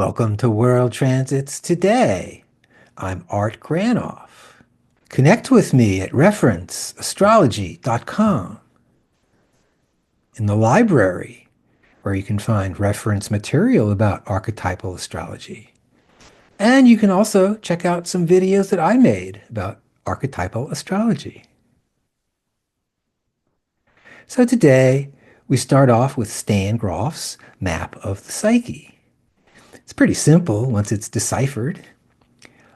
Welcome to World Transits Today. I'm Art Granoff. Connect with me at referenceastrology.com, in the library, where you can find reference material about archetypal astrology. And you can also check out some videos that I made about archetypal astrology. So today, we start off with Stan Grof's map of the psyche. It's pretty simple once it's deciphered.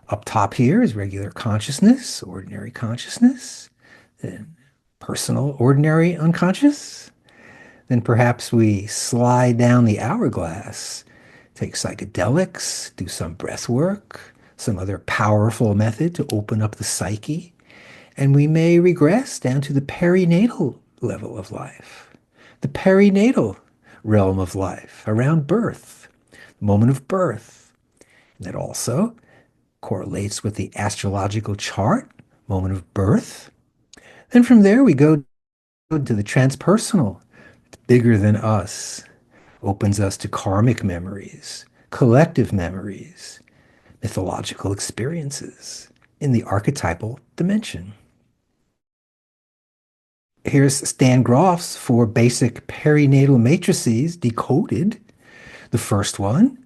Up top here is regular consciousness, ordinary consciousness, then personal ordinary unconscious. Then perhaps we slide down the hourglass, take psychedelics, do some breath work, some other powerful method to open up the psyche, and we may regress down to the perinatal level of life, the perinatal realm of life, around birth, the moment of birth. And that also correlates with the astrological chart, moment of birth. Then from there, we go to the transpersonal. It's bigger than us, opens us to karmic memories, collective memories, mythological experiences in the archetypal dimension. Here's Stan Grof's 4 basic perinatal matrices decoded. The first one,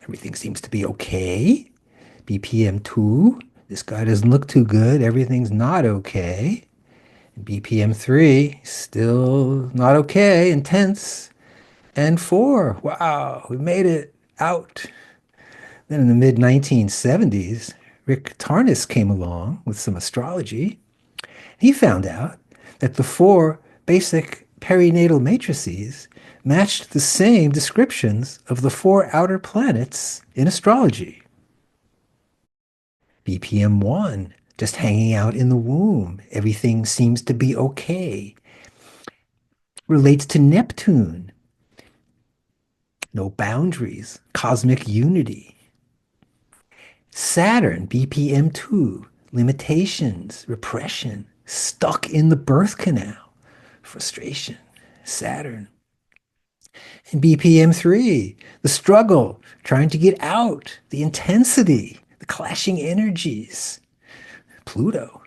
everything seems to be okay. BPM 2, this guy doesn't look too good. Everything's not okay. And BPM 3, still not okay, intense. And 4, wow, we made it out. Then in the mid-1970s, Rick Tarnas came along with some astrology. He found out that the 4 basic perinatal matrices matched the same descriptions of the 4 outer planets in astrology. BPM 1, just hanging out in the womb. Everything seems to be okay. Relates to Neptune. No boundaries. Cosmic unity. Saturn, BPM 2, limitations, repression, stuck in the birth canal, frustration. Saturn. And BPM 3, the struggle, trying to get out, the intensity, the clashing energies. Pluto.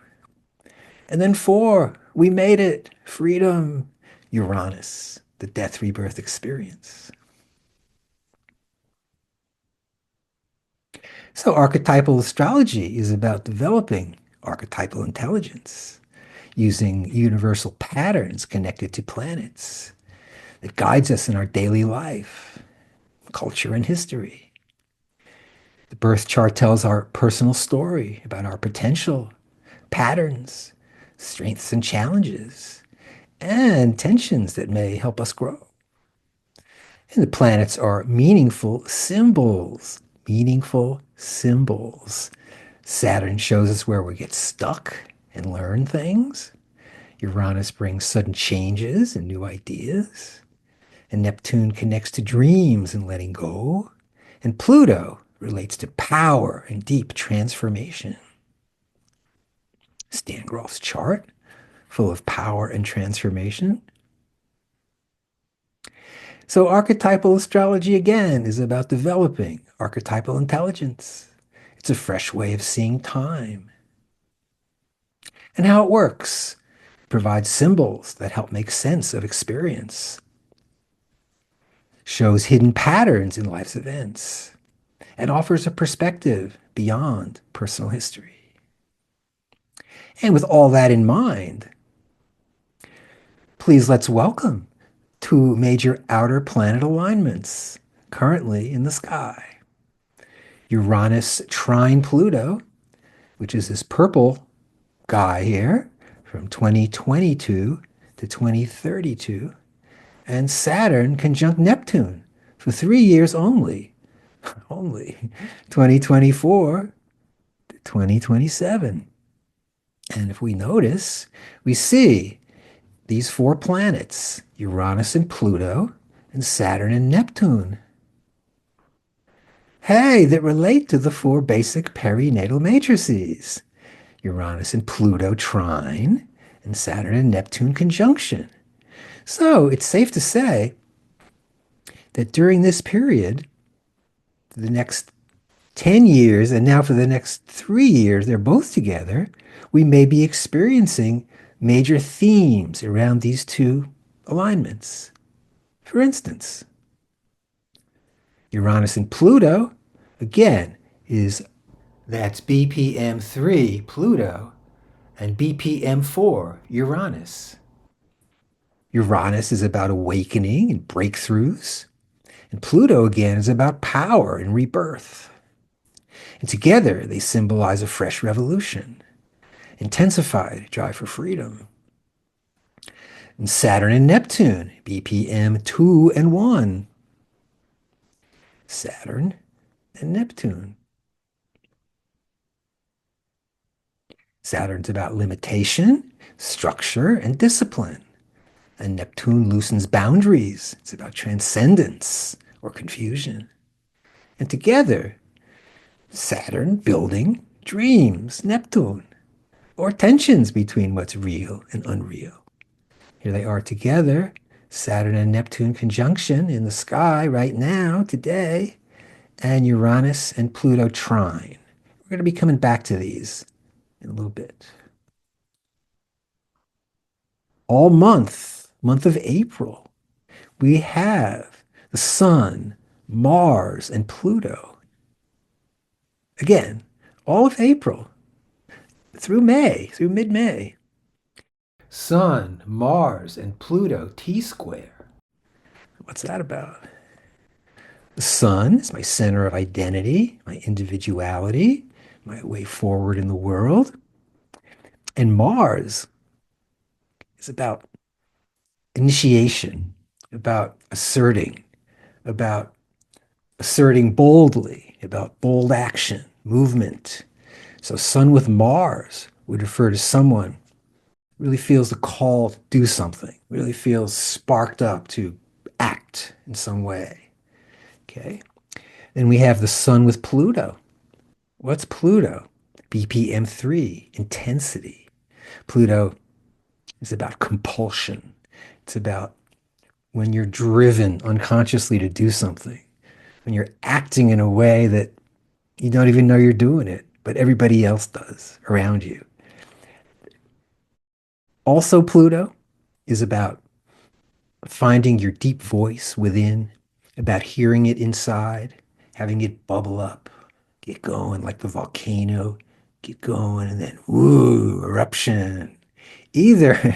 And then 4, we made it. Freedom. Uranus, the death rebirth experience. So archetypal astrology is about developing archetypal intelligence, using universal patterns connected to planets that guides us in our daily life, culture, and history. The birth chart tells our personal story about our potential, patterns, strengths and challenges, and tensions that may help us grow. And the planets are meaningful symbols. Meaningful symbols. Saturn shows us where we get stuck and learn things. Uranus brings sudden changes and new ideas. And Neptune connects to dreams and letting go. And Pluto relates to power and deep transformation. Stan Grof's chart, full of power and transformation. So archetypal astrology, again, is about developing archetypal intelligence. It's a fresh way of seeing time. And how it works. It provides symbols that help make sense of experience. Shows hidden patterns in life's events. And offers a perspective beyond personal history. And with all that in mind, please let's welcome 2 major outer planet alignments currently in the sky. Uranus trine Pluto, which is this purple guy here from 2022 to 2032, and Saturn conjunct Neptune for 3 years only, only 2024 to 2027. And if we notice, we see these 4 planets, Uranus and Pluto, and Saturn and Neptune. Hey, that relate to the 4 basic perinatal matrices. Uranus and Pluto trine, and Saturn and Neptune conjunction. So it's safe to say that during this period, for the next 10 years, and now for the next 3 years, they're both together, we may be experiencing major themes around these two alignments. For instance, Uranus and Pluto, again, that's BPM 3 Pluto and BPM 4 Uranus. Uranus is about awakening and breakthroughs, and Pluto again is about power and rebirth. And together they symbolize a fresh revolution, intensified drive for freedom. And Saturn and Neptune, BPM 2 and 1. Saturn and Neptune. Saturn's about limitation, structure, and discipline. And Neptune loosens boundaries. It's about transcendence or confusion. And together, Saturn building dreams, Neptune, or tensions between what's real and unreal. Here they are together, Saturn and Neptune conjunction in the sky right now, today, and Uranus and Pluto trine. We're going to be coming back to these in a little bit. All month of April, we have the Sun, Mars, and Pluto. Again, all of April through May, through mid-May. Sun, Mars, and Pluto T-square. What's that about? The Sun is my center of identity, my individuality, my way forward in the world. And Mars is about initiation, about asserting boldly, about bold action, movement. So Sun with Mars would refer to someone who really feels the call to do something, really feels sparked up to act in some way. Okay. Then we have the Sun with Pluto. What's Pluto? BPM 3, intensity. Pluto is about compulsion. It's about when you're driven unconsciously to do something, when you're acting in a way that you don't even know you're doing it, but everybody else does around you. Also, Pluto is about finding your deep voice within, about hearing it inside, having it bubble up, get going like the volcano, get going, and then woo, eruption. Either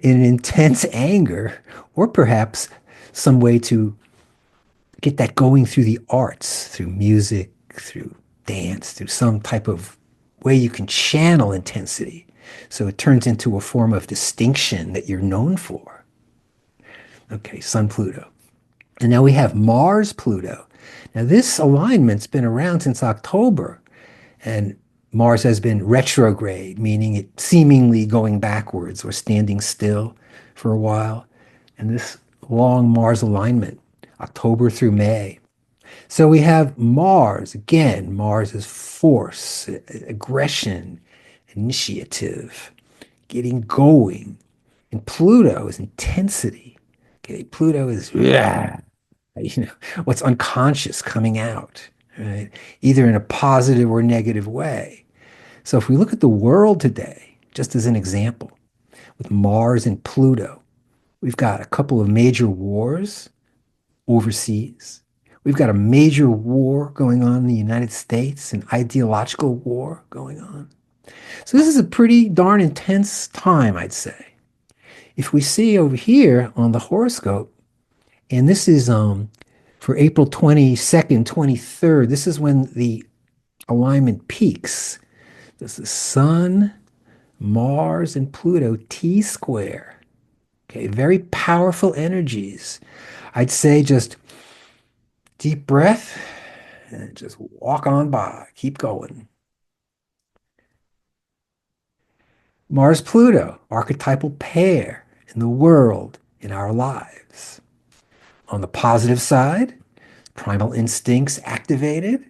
in intense anger or perhaps some way to get that going through the arts, through music, through dance, through some type of way you can channel intensity. So it turns into a form of distinction that you're known for. Okay, Sun Pluto. And now we have Mars Pluto. Now this alignment's been around since October, and Mars has been retrograde, meaning it seemingly going backwards or standing still for a while. And this long Mars alignment, October through May. So we have Mars, again, Mars is force, aggression, initiative, getting going. And Pluto is intensity. Okay, Pluto is what's unconscious coming out, right? Either in a positive or negative way. So if we look at the world today, just as an example, with Mars and Pluto, we've got a couple of major wars overseas. We've got a major war going on in the United States, an ideological war going on. So this is a pretty darn intense time, I'd say. If we see over here on the horoscope, and this is for April 22nd, 23rd, this is when the alignment peaks. This is Sun, Mars, and Pluto T-square. Okay, very powerful energies. I'd say just deep breath and just walk on by. Keep going. Mars Pluto, archetypal pair in the world, in our lives. On the positive side, primal instincts activated,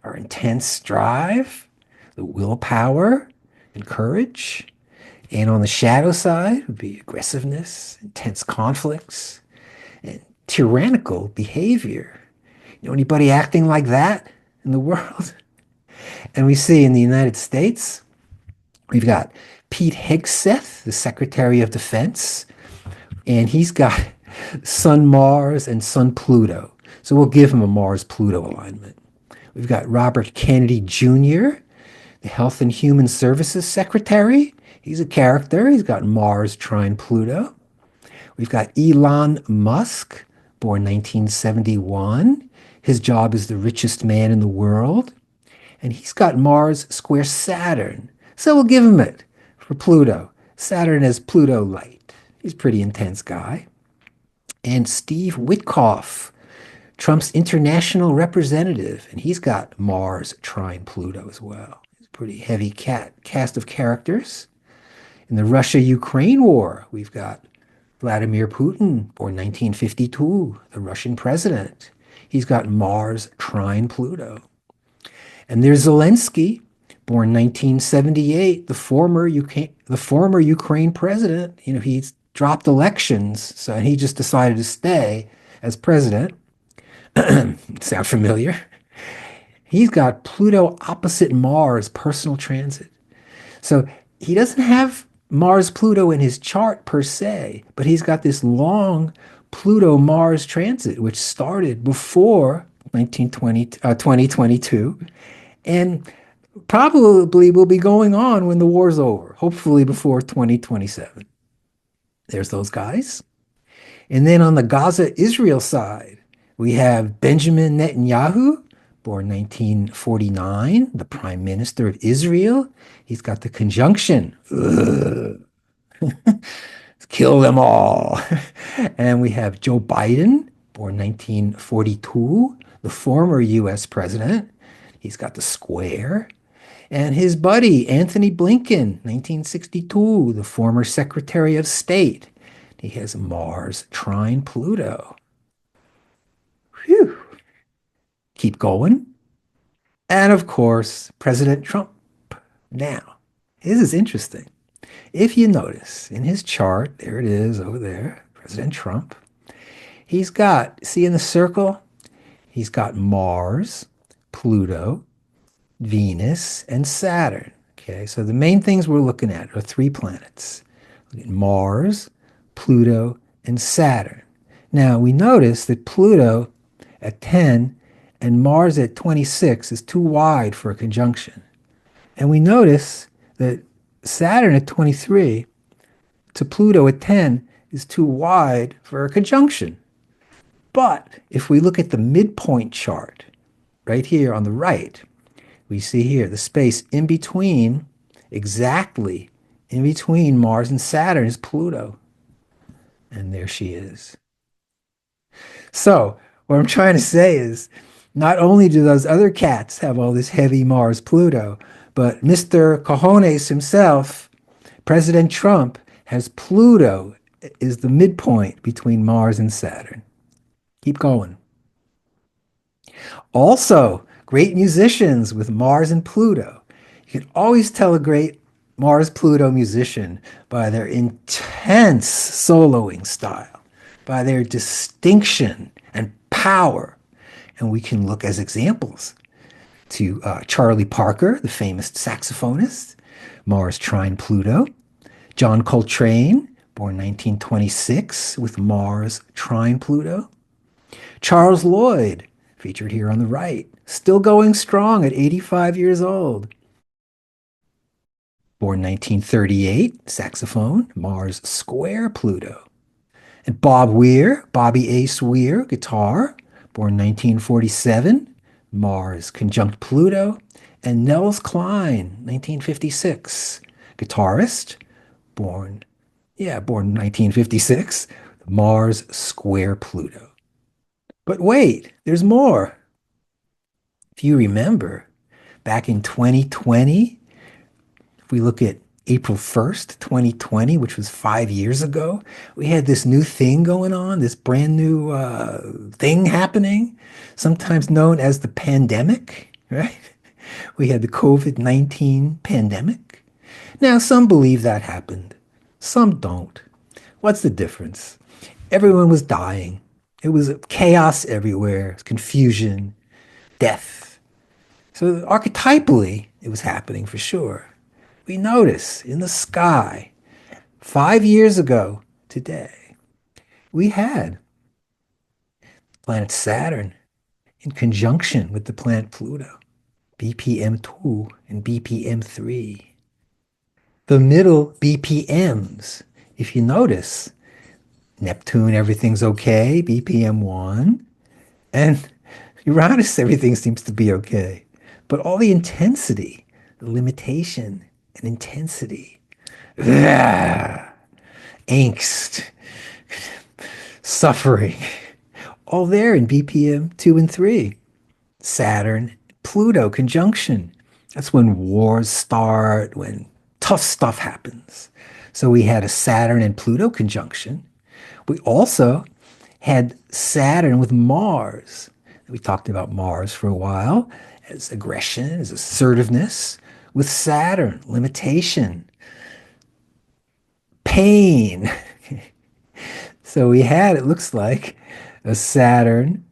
our intense drive, the willpower and courage. And on the shadow side would be aggressiveness, intense conflicts, and tyrannical behavior. You know anybody acting like that in the world? And we see in the United States, we've got Pete Hegseth, the Secretary of Defense, and he's got Sun Mars and Sun Pluto. So we'll give him a Mars Pluto alignment. We've got Robert Kennedy Jr., the Health and Human Services Secretary. He's a character. He's got Mars trine Pluto. We've got Elon Musk, born 1971. His job is the richest man in the world. And he's got Mars square Saturn. So we'll give him it for Pluto. Saturn has Pluto light. He's a pretty intense guy. And Steve Witkoff, Trump's international representative, and he's got Mars trine Pluto as well. It's a pretty heavy cast of characters. In the Russia-Ukraine war, we've got Vladimir Putin, born 1952, the Russian president. He's got Mars trine Pluto. And there's Zelensky, born 1978, the former Ukraine president. You know, he's dropped elections, so he just decided to stay as president. Sound familiar? He's got Pluto opposite Mars personal transit. So he doesn't have Mars Pluto in his chart per se, but he's got this long Pluto Mars transit, which started before 2022 and probably will be going on when the war's over, hopefully before 2027. There's those guys. And then on the Gaza-Israel side, we have Benjamin Netanyahu, born 1949, the Prime Minister of Israel. He's got the conjunction. Kill them all. And we have Joe Biden, born 1942, the former US president. He's got the square. And his buddy, Anthony Blinken, 1962, the former Secretary of State. He has Mars trine Pluto. Whew. Keep going. And of course, President Trump. Now, this is interesting. If you notice in his chart, there it is over there, President Trump, he's got, see in the circle, he's got Mars, Pluto, Venus, and Saturn. Okay, so the main things we're looking at are three planets. Mars, Pluto, and Saturn. Now, we notice that Pluto at 10 and Mars at 26 is too wide for a conjunction. And we notice that Saturn at 23 to Pluto at 10 is too wide for a conjunction. But if we look at the midpoint chart, right here on the right, we see here the space in between, exactly in between Mars and Saturn is Pluto. And there she is. So what I'm trying to say is, not only do those other cats have all this heavy Mars Pluto, but Mr. Cojones himself, President Trump, has Pluto is the midpoint between Mars and Saturn. Keep going. Also, great musicians with Mars and Pluto. You can always tell a great Mars-Pluto musician by their intense soloing style, by their distinction and power. And we can look as examples to Charlie Parker, the famous saxophonist, Mars trine Pluto. John Coltrane, born 1926, with Mars trine Pluto. Charles Lloyd, featured here on the right, still going strong at 85 years old. Born 1938, saxophone, Mars square Pluto. And Bob Weir, Bobby Ace Weir, guitar, born 1947, Mars conjunct Pluto. And Nels Cline, 1956, guitarist, born 1956, Mars square Pluto. But wait, there's more. If you remember, back in 2020, if we look at April 1st, 2020, which was 5 years ago, we had this new thing going on, this brand new thing happening, sometimes known as the pandemic, right? We had the COVID-19 pandemic. Now, some believe that happened. Some don't. What's the difference? Everyone was dying. It was chaos everywhere, confusion, death. So archetypally, it was happening for sure. We notice in the sky 5 years ago today, we had planet Saturn in conjunction with the planet Pluto, BPM 2 and BPM 3. The middle BPMs, if you notice, Neptune, everything's okay, BPM 1, and Uranus, everything seems to be okay. But all the intensity, the limitation and intensity, angst, suffering, all there in BPM 2 and 3. Saturn, Pluto conjunction. That's when wars start, when tough stuff happens. So we had a Saturn and Pluto conjunction. We also had Saturn with Mars. We talked about Mars for a while as aggression, as assertiveness. With Saturn, limitation, pain. So we had, it looks like, a Saturn,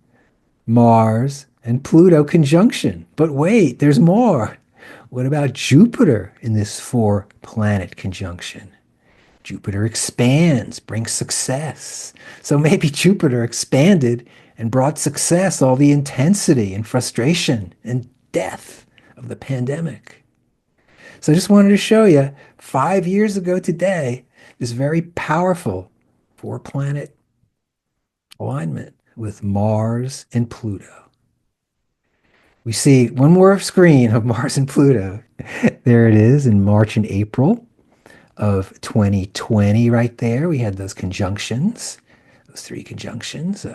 Mars, and Pluto conjunction. But wait, there's more. What about Jupiter in this four-planet conjunction? Jupiter expands, brings success. So maybe Jupiter expanded and brought success, all the intensity and frustration and death of the pandemic. So I just wanted to show you 5 years ago today, this very powerful four-planet alignment with Mars and Pluto. We see one more screen of Mars and Pluto. There it is in March and April of 2020 right there. We had those conjunctions, those three conjunctions,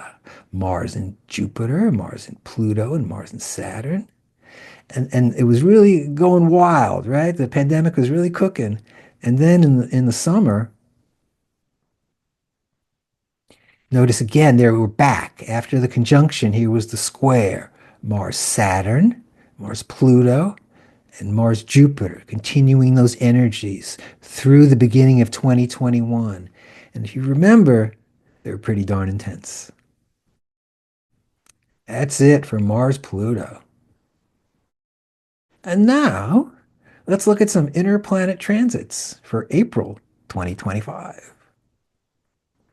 Mars and Jupiter, Mars and Pluto, and Mars and Saturn. And it was really going wild, right? The pandemic was really cooking. And then in the summer, notice again, there we're back. After the conjunction, here was the square. Mars Saturn, Mars Pluto, and Mars Jupiter, continuing those energies through the beginning of 2021. And if you remember, they were pretty darn intense. That's it for Mars Pluto. And now, let's look at some interplanet transits for April 2025.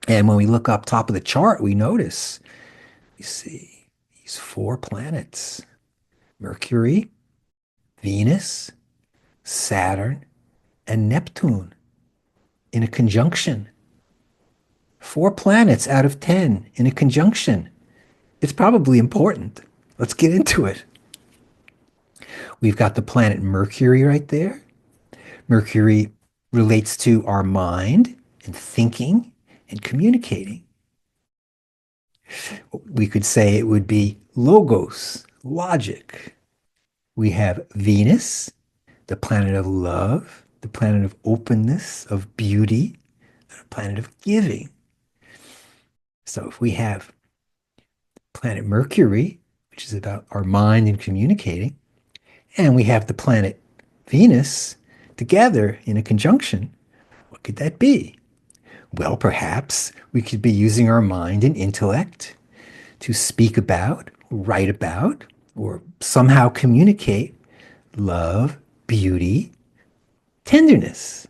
And when we look up top of the chart, we notice, we see these four planets: Mercury, Venus, Saturn, and Neptune in a conjunction. 4 planets out of 10 in a conjunction. It's probably important. Let's get into it. We've got the planet Mercury right there. Mercury relates to our mind and thinking and communicating. We could say it would be logos, logic. We have Venus, the planet of love, the planet of openness, of beauty, the planet of giving. So if we have planet Mercury, which is about our mind and communicating, and we have the planet Venus together in a conjunction, what could that be? Well, perhaps we could be using our mind and intellect to speak about, write about, or somehow communicate love, beauty, tenderness.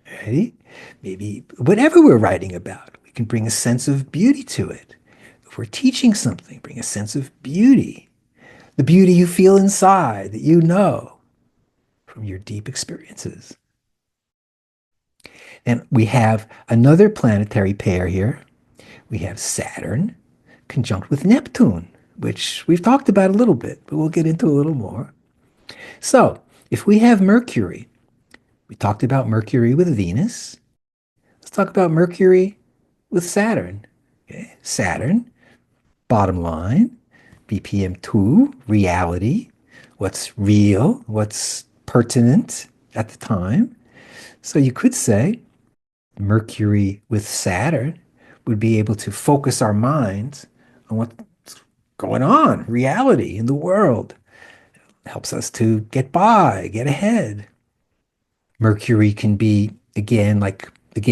Right? Maybe whatever we're writing about, we can bring a sense of beauty to it. If we're teaching something, bring a sense of beauty. The beauty you feel inside that you know from your deep experiences. And we have another planetary pair here. We have Saturn conjunct with Neptune, which we've talked about a little bit, but we'll get into a little more. So if we have Mercury, we talked about Mercury with Venus. Let's talk about Mercury with Saturn. Okay? Saturn, bottom line, BPM 2, reality, what's real, what's pertinent at the time. So you could say Mercury with Saturn would be able to focus our minds on what's going on, reality in the world. It helps us to get by, get ahead. Mercury can be, again,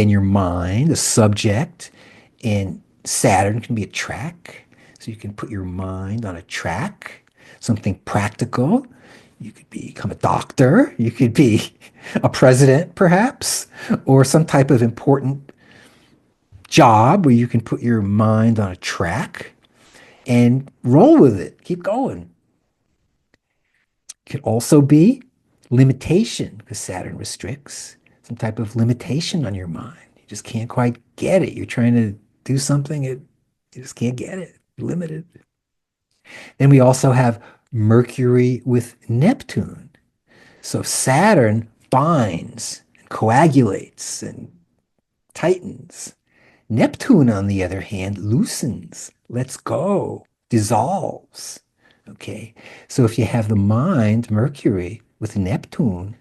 your mind, the subject, and Saturn can be a track, so you can put your mind on a track, something practical. You could become a doctor, you could be a president, perhaps, or some type of important job where you can put your mind on a track and roll with it, keep going. It could also be limitation, because Saturn restricts some type of limitation on your mind. You just can't quite get it. You're trying to do something, you just can't get it. You're limited. Then we also have Mercury with Neptune. So Saturn binds and coagulates and tightens. Neptune, on the other hand, loosens, lets go, dissolves. Okay, so if you have the mind, Mercury, with Neptune,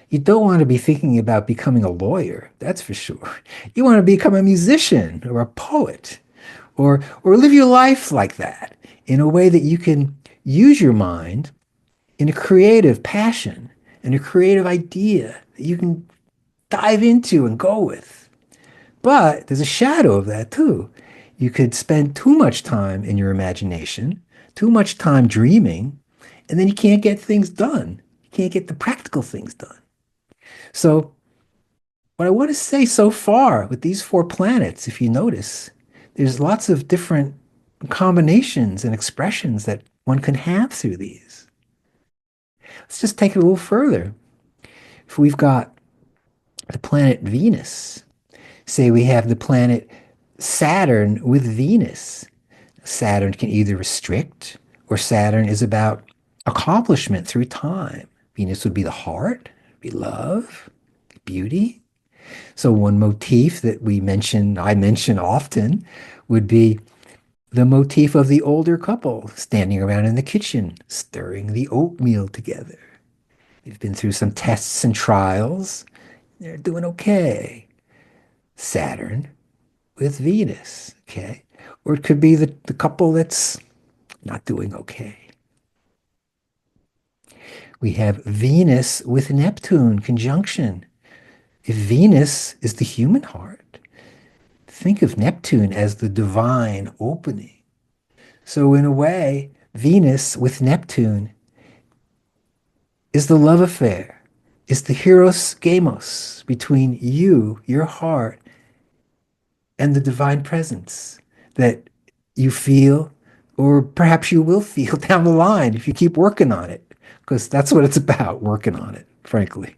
you don't want to be thinking about becoming a lawyer, that's for sure. You want to become a musician or a poet, or live your life like that in a way that you can use your mind in a creative passion and a creative idea that you can dive into and go with. But there's a shadow of that too. You could spend too much time in your imagination, too much time dreaming, and then you can't get things done. You can't get the practical things done. So, what I want to say so far with these four planets, if you notice, there's lots of different combinations and expressions that one can have through these. Let's just take it a little further. If we've got the planet Venus, say we have the planet Saturn with Venus. Saturn can either restrict, or Saturn is about accomplishment through time. Venus would be the heart, be love, beauty. So one motif that I mention often, would be the motif of the older couple standing around in the kitchen, stirring the oatmeal together. They've been through some tests and trials. They're doing okay. Saturn with Venus, okay? Or it could be the couple that's not doing okay. We have Venus with Neptune conjunction. If Venus is the human heart, think of Neptune as the divine opening. So in a way, Venus with Neptune is the love affair, is the Hieros Gamos between you, your heart, and the divine presence that you feel, or perhaps you will feel down the line if you keep working on it, because that's what it's about, working on it, frankly.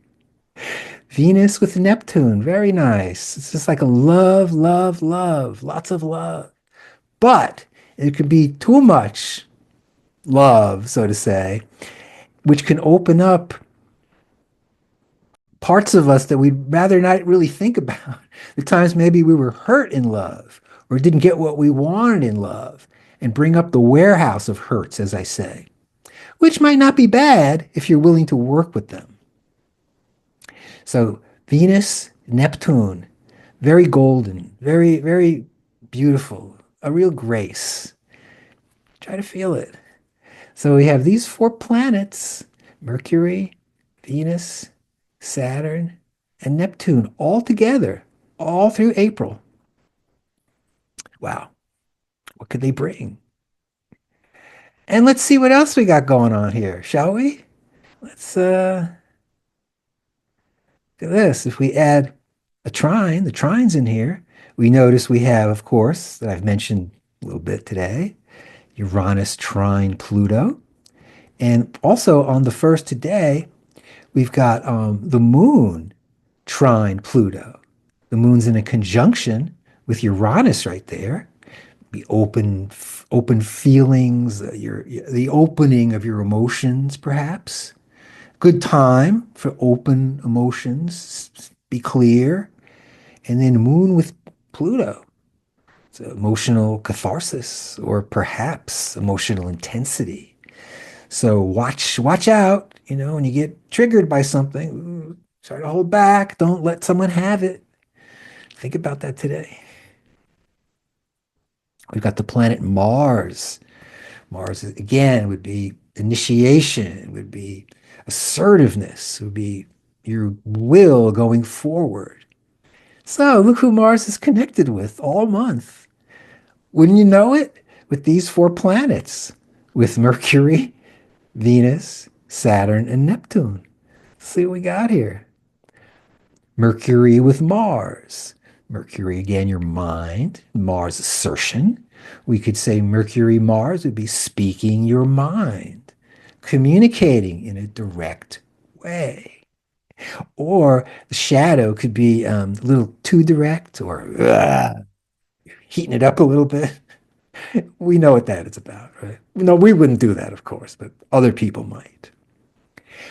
Venus with Neptune, very nice. It's just like a love, love, love, lots of love. But it could be too much love, so to say, which can open up parts of us that we'd rather not really think about. The times maybe we were hurt in love or didn't get what we wanted in love, and bring up the warehouse of hurts, as I say, which might not be bad if you're willing to work with them. So Venus, Neptune, very golden, very, very beautiful, a real grace. Try to feel it. So we have these four planets, Mercury, Venus, Saturn, and Neptune, all together, all through April. Wow, what could they bring? And let's see what else we got going on here, shall we? Let's look at this. If we add a trine, the trines in here, we notice we have, of course, that I've mentioned a little bit today, Uranus trine Pluto. And also on the first today, we've got the moon trine Pluto. The moon's in a conjunction with Uranus right there. Be open feelings, the opening of your emotions, perhaps. Good time for open emotions. Be clear. And then moon with Pluto. It's emotional catharsis, or perhaps emotional intensity. So watch out, when you get triggered by something, try to hold back. Don't let someone have it. Think about that today. We've got the planet Mars. Mars, again, would be initiation, would be assertiveness, would be your will going forward. So look who Mars is connected with all month. Wouldn't you know it? With these four planets, with Mercury, Venus, Saturn, and Neptune. See what we got here. Mercury with Mars. Mercury, again, your mind. Mars, assertion. We could say Mercury, Mars would be speaking your mind, communicating in a direct way. Or the shadow could be a little too direct or heating it up a little bit. We know what that is about, right? No, we wouldn't do that, of course, but other people might.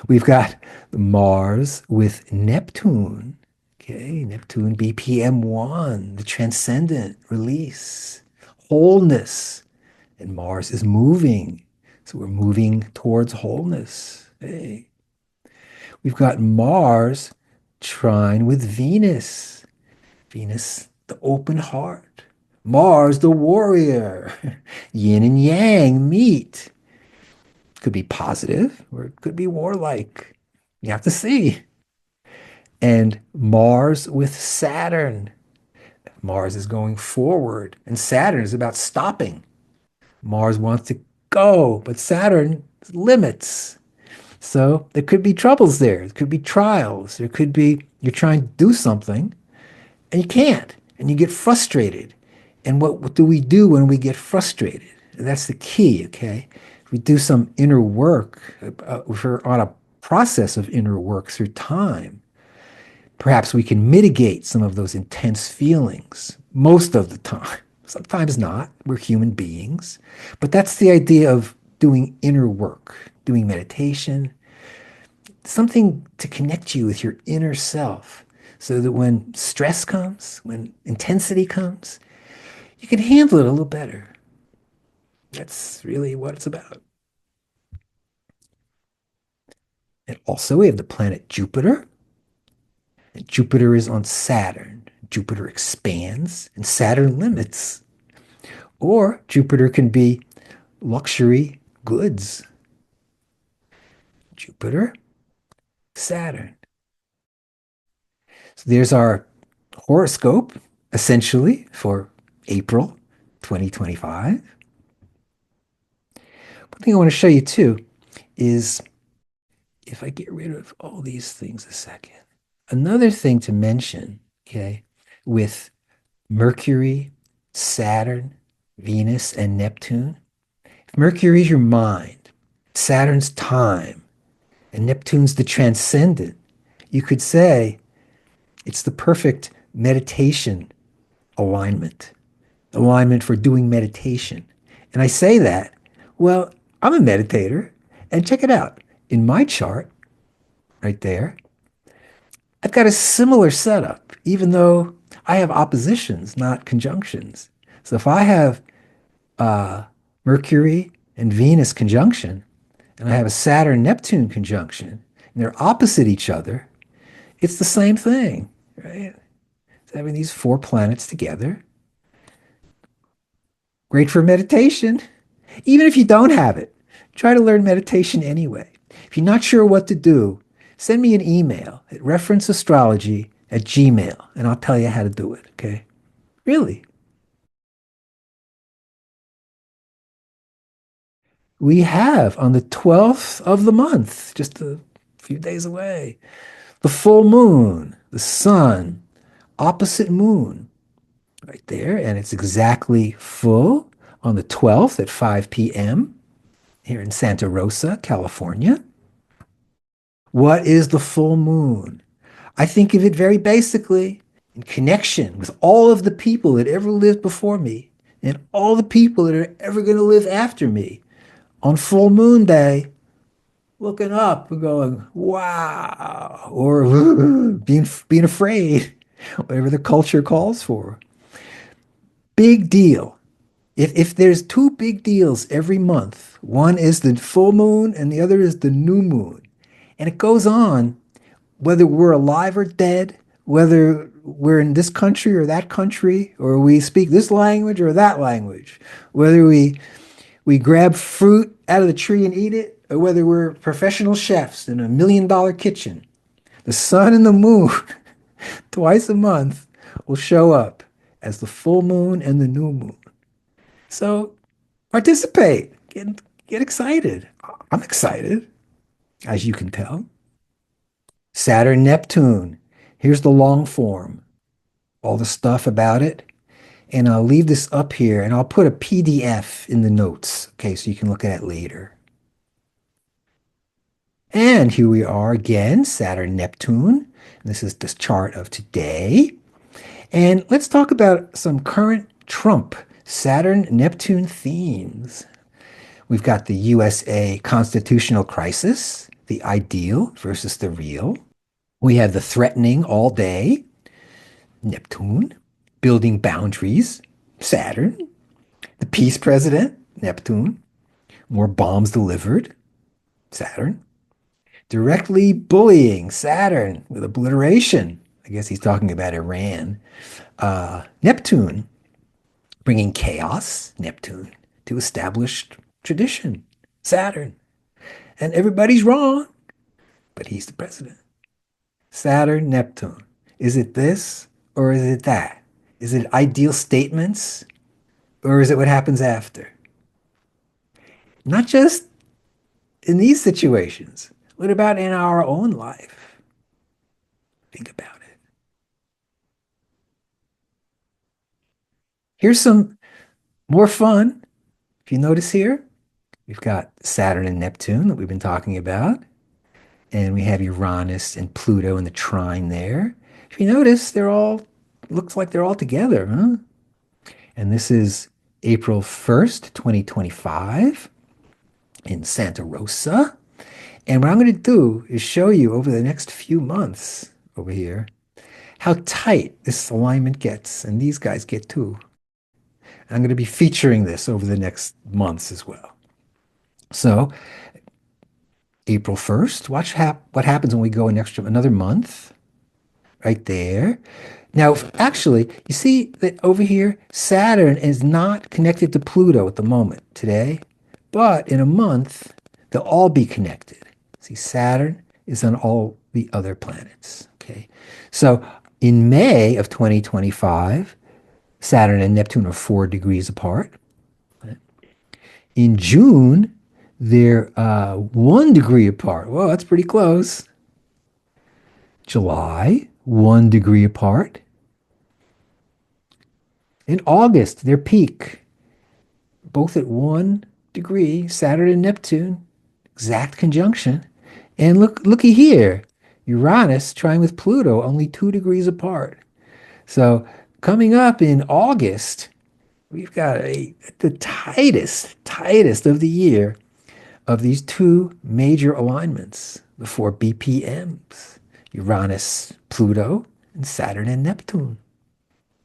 We've got Mars with Neptune. Okay, Neptune BPM1, the transcendent release, wholeness. And Mars is moving. So we're moving towards wholeness. Hey. We've got Mars trine with Venus. Venus, the open heart. Mars, the warrior. Yin and yang meet. Could be positive or it could be warlike. You have to see. And Mars with Saturn. Mars is going forward, and Saturn is about stopping. Mars wants to go, but Saturn limits. So there could be troubles there. There could be trials. There could be you're trying to do something and you can't, and you get frustrated. And what do we do when we get frustrated? And that's the key, okay? We do some inner work. If we're on a process of inner work through time, perhaps we can mitigate some of those intense feelings most of the time. Sometimes not. We're human beings. But that's the idea of doing inner work, doing meditation, something to connect you with your inner self so that when stress comes, when intensity comes, you can handle it a little better. That's really what it's about. And also, we have the planet Jupiter. And Jupiter is on Saturn. Jupiter expands and Saturn limits. Or Jupiter can be luxury goods. Jupiter, Saturn. So there's our horoscope, essentially, for April 2025. One thing I want to show you too is if I get rid of all these things a second. Another thing to mention, okay, with Mercury, Saturn, Venus, and Neptune. Mercury's your mind, Saturn's time, and Neptune's the transcendent. You could say it's the perfect meditation alignment, alignment for doing meditation. And I say that, well, I'm a meditator, and check it out. In my chart, right there, I've got a similar setup, even though I have oppositions, not conjunctions. So if I have Mercury and Venus conjunction, and I have a Saturn Neptune conjunction, and they're opposite each other, it's the same thing, right? It's having these four planets together. Great for meditation. Even if you don't have it, try to learn meditation anyway. If you're not sure what to do, send me an email at referenceastrology@gmail, and I'll tell you how to do it, okay? Really. We have on the 12th of the month, just a few days away, the full moon, the sun, opposite moon, right there. And it's exactly full on the 12th at 5 p.m. here in Santa Rosa, California. What is the full moon? I think of it very basically in connection with all of the people that ever lived before me and all the people that are ever going to live after me. On full moon day, looking up and going, wow, or being afraid, whatever the culture calls for. Big deal. If there's two big deals every month, one is the full moon and the other is the new moon. And it goes on whether we're alive or dead, whether we're in this country or that country, or we speak this language or that language, whether we grab fruit out of the tree and eat it, or whether we're professional chefs in $1 million kitchen. The sun and the moon, twice a month, will show up as the full moon and the new moon. So participate, get excited. I'm excited, as you can tell. Saturn Neptune. Here's the long form, all the stuff about it. And I'll leave this up here and I'll put a PDF in the notes, okay, so you can look at it later. And here we are again, Saturn Neptune. This is the chart of today. And let's talk about some current Trump Saturn Neptune themes. We've got the USA constitutional crisis, the ideal versus the real. We have the threatening all day, Neptune, building boundaries, Saturn, the peace president, Neptune, more bombs delivered, Saturn, directly bullying, Saturn, with obliteration. I guess he's talking about Iran. Neptune, bringing chaos, Neptune, to established tradition, Saturn. And everybody's wrong, but he's the president. Saturn, Neptune. Is it this or is it that? Is it ideal statements or is it what happens after? Not just in these situations. What about in our own life? Think about it. Here's some more fun. If you notice here, we've got Saturn and Neptune that we've been talking about. And we have Uranus and Pluto in the trine there. If you notice, looks like they're all together, huh? And this is April 1st, 2025 in Santa Rosa. And what I'm going to do is show you over the next few months over here how tight this alignment gets. And these guys get too. I'm going to be featuring this over the next months as well. So April 1st, watch what happens when we go another month right there. Now, actually, you see that over here, Saturn is not connected to Pluto at the moment today, but in a month, they'll all be connected. See, Saturn is on all the other planets, okay? So in May of 2025, Saturn and Neptune are 4 degrees apart. In June, they're 1 degree apart. Whoa, that's pretty close. July, 1 degree apart. In August, their peak, both at 1 degree, Saturn and Neptune, exact conjunction. And looky here, Uranus trying with Pluto, only 2 degrees apart. So coming up in August, we've got the tightest of the year of these 2 major alignments, the 4 BPMs, Uranus, Pluto, and Saturn and Neptune.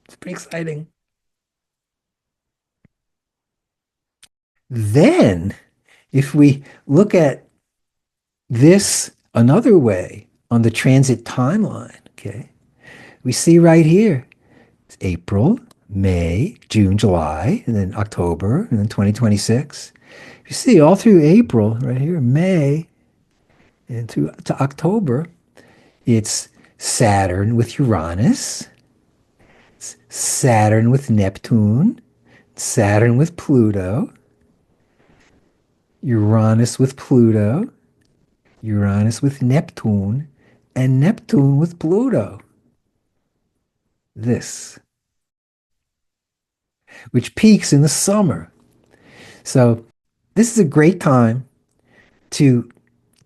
It's pretty exciting. Then, if we look at this another way on the transit timeline, okay, we see right here, it's April, May, June, July, and then October, and then 2026. You see all through April, right here, May, and to October, it's Saturn with Uranus, it's Saturn with Neptune, Saturn with Pluto, Uranus with Pluto, Uranus with Neptune, and Neptune with Pluto. This, which peaks in the summer. So this is a great time to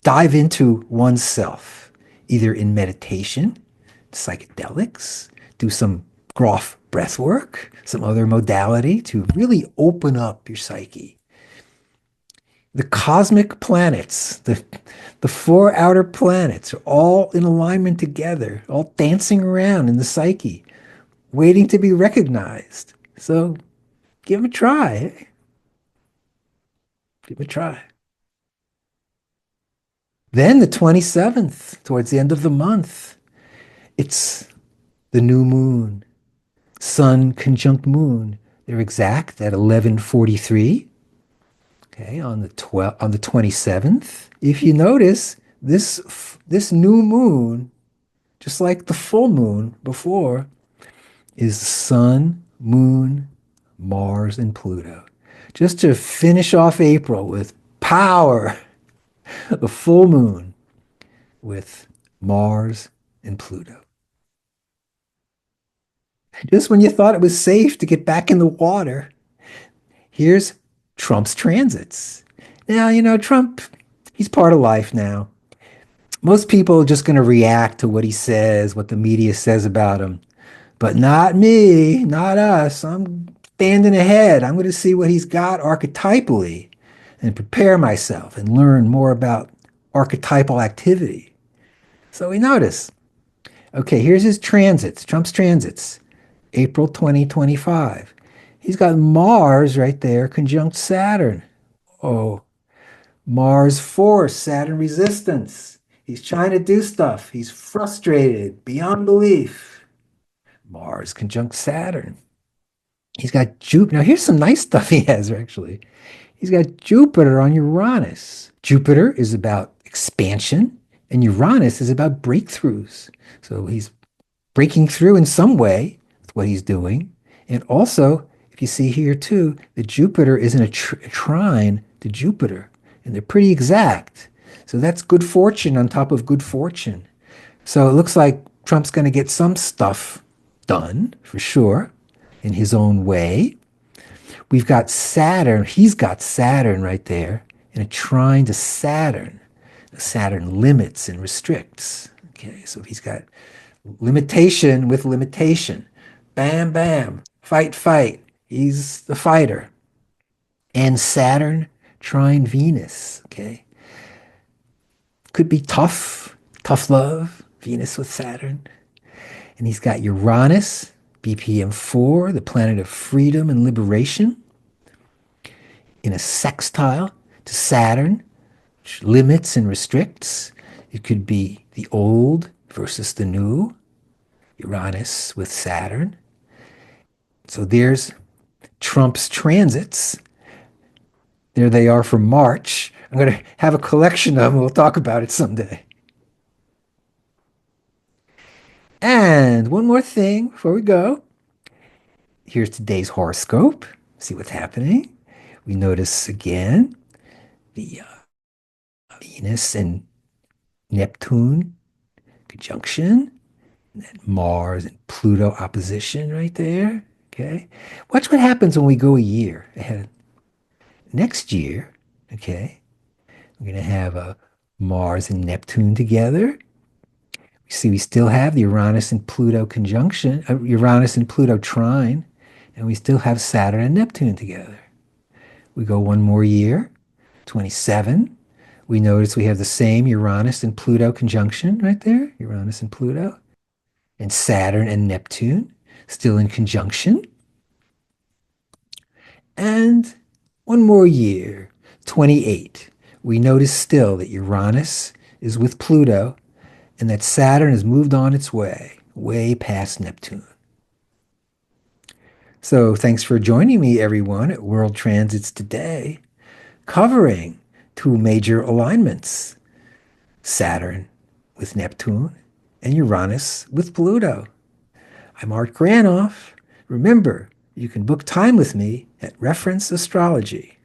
dive into oneself, either in meditation, psychedelics, do some Groff breath work, some other modality to really open up your psyche. The cosmic planets, the 4 outer planets are all in alignment together, all dancing around in the psyche, waiting to be recognized. So give it a try. Give it a try. Then the 27th, towards the end of the month, it's the new moon, sun conjunct moon. They're exact at 11:43. Okay, on the 27th. If you notice, this new moon, just like the full moon before, is sun, moon, Mars and Pluto. Just to finish off April with power, the full moon with Mars and Pluto. Just when you thought it was safe to get back in the water, here's Trump's transits. Now, Trump, he's part of life now. Most people are just going to react to what he says, what the media says about him. But not me, not us. I'm standing ahead. I'm going to see what he's got archetypally and prepare myself and learn more about archetypal activity. So we notice. Okay, here's his transits, Trump's transits, April 2025. He's got Mars right there, conjunct Saturn. Oh, Mars force, Saturn resistance. He's trying to do stuff. He's frustrated beyond belief. Mars conjunct Saturn. He's got Jupiter. Now, here's some nice stuff he has, actually. He's got Jupiter on Uranus. Jupiter is about expansion, and Uranus is about breakthroughs. So he's breaking through in some way with what he's doing. And also, if you see here too, the Jupiter is in a trine to Jupiter, and they're pretty exact. So that's good fortune on top of good fortune. So it looks like Trump's going to get some stuff done for sure in his own way. We've got Saturn. He's got Saturn right there in a trine to Saturn. Saturn limits and restricts. Okay, so he's got limitation with limitation. Bam, bam. Fight, fight. He's the fighter. And Saturn trine Venus. Okay. Could be tough, tough love. Venus with Saturn. And he's got Uranus, BPM4, the planet of freedom and liberation, in a sextile to Saturn, which limits and restricts. It could be the old versus the new, Uranus with Saturn. So there's Trump's transits. There they are for March. I'm going to have a collection of them. We'll talk about it someday. And one more thing before we go. Here's today's horoscope. See what's happening. We notice again the Venus and Neptune conjunction, and then Mars and Pluto opposition right there. Okay. Watch what happens when we go a year ahead. Next year, okay, we're going to have a Mars and Neptune together. You see, we still have the Uranus and Pluto conjunction, Uranus and Pluto trine, and we still have Saturn and Neptune together. We go one more year, 27. We notice we have the same Uranus and Pluto conjunction right there, Uranus and Pluto, and Saturn and Neptune still in conjunction. And one more year, 28. We notice still that Uranus is with Pluto and that Saturn has moved on its way, way past Neptune. So thanks for joining me, everyone, at World Transits Today, covering two major alignments, Saturn with Neptune and Uranus with Pluto. I'm Art Granoff. Remember, you can book time with me at Reference Astrology.